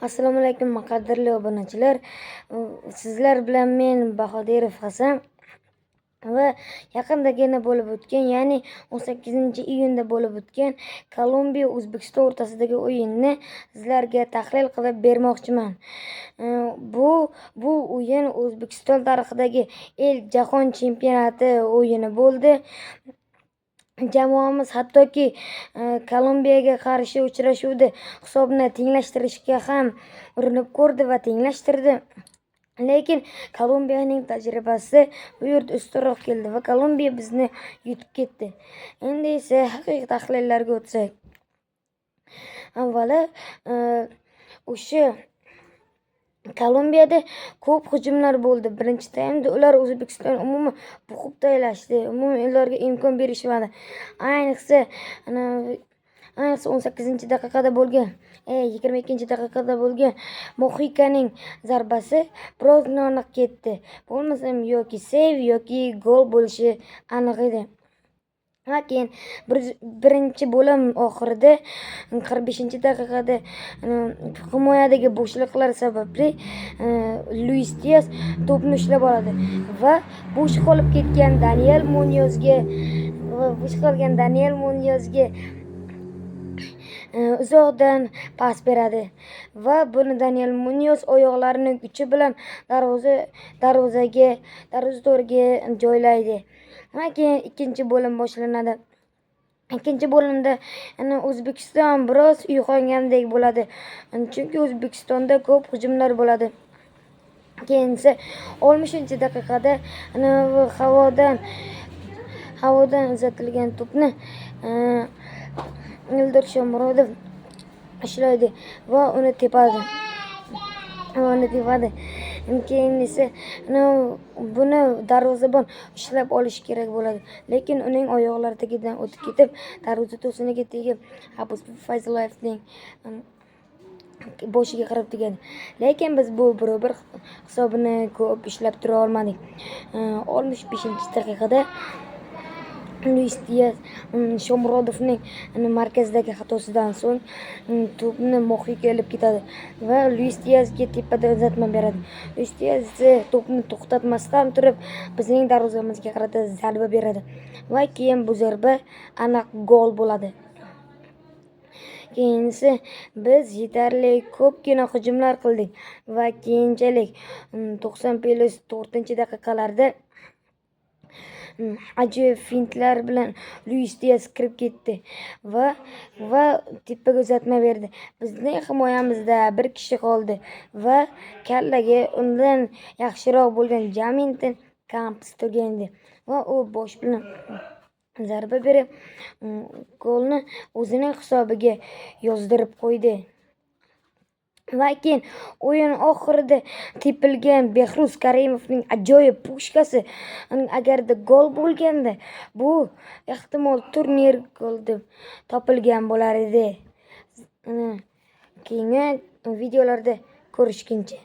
Assalomu alaykum qadrli obunachilar. Sizlar bilan men Bahodirov Hasan va yaqindagina bo'lib o'tgan, ya'ni 18-iyunda bo'lib o'tgan Kolumbiya O'zbekiston o'rtasidagi o'yinni sizlarga tahlil qilib bermoqchiman. Bu o'yin O'zbekiston tarixidagi ilk jahon chempionati o'yini bo'ldi. Jamoamiz hattoki Kolumbiyaga qarshi uchrashuvda hisobni tenglashtirishga ham urinib ko'rdi va tenglashtirdi. Lekin Kolumbiyaning tajribasi bu yerda ustunroq keldi va Kolumbiya bizni yutib ketdi. Endi esa haqiqiy tahlillarga o'tsak. Avvalo, o'sha Kolumbiyada ko'p hujumlar bo'ldi. Birinchi taymda ular O'zbekiston umuman bo'g'ib tashlashdi. Umuman ularga imkon berishmadi. Ayniqsa 18-daqiqada bo'lgan, 22-daqiqada bo'lgan Mohikaning zarbasi biroz noaniq ketdi. Bo'lmasam yoki seyv yoki gol bo'lishi aniq edi. Keyin birinchi bo'lim oxirida 45-daqiqada himoyadagi bo'shliqlar sababli Luis Diaz to'pni ushlab oladi va bo'sh qolib ketgan Daniel Munyozga uzoqdan pas beradi va buni Daniel Munyoz oyoqlarining kuchi bilan darvoza to'riga joylaydi. Keyin ikkinchi bo'lim boshlanadi. Ikkinchi bo'limda O'zbekiston biroz uyg'ongandek bo'ladi. Chunki O'zbekistonda ko'p hujumlar bo'ladi. Keyin esa 60-daqiqada havodan uzatilgan to'pni Eldor Shomurodov ushlaydi va uni tepadi. Keyin esa buni darvozabon ushlab olish kerak bo'ladi. Lekin uning oyoqlari tagidan o'tib ketib, darvoza to'siniga tegib, Habib Fayzullayevning boshiga qarab tegadi. Lekin biz bu 1-1 hisobini ko'p ishlab tura olmadik. 65-daqiqada Luis Diaz Shomurodovning markazdagi xatosidan so'ng to'pni Mohika olib ketadi va Luis Diazga tepada uzatma beradi. Luis Diaz to'pni to'xtatmasdan turib bizning darvozamizga qarata zarba beradi va keyin bu zarba aniq gol bo'ladi. Keyin esa biz yetarli ko'pgina hujumlar qildik va keyinchalik 90+4-daqiqalarda ajoyib fintlar bilan Luis Diaz kirib ketdi va tepaga uzatma berdi. Bizning himoyamizda bir kishi qoldi va kallaga undan yaxshiroq bo'lgan Jaminton Campos turgandi va u bosh bilan zarba berib golni o'zining hisobiga yozdirib qo'ydi. Va keyin o'yin oxirida tepilgan Behruz Karimovning ajoyib pushkasi agarda gol bo'lganda, bu ehtimol turnir gol deb topilgan bo'lar edi. Keyingi videolarda ko'rishguncha.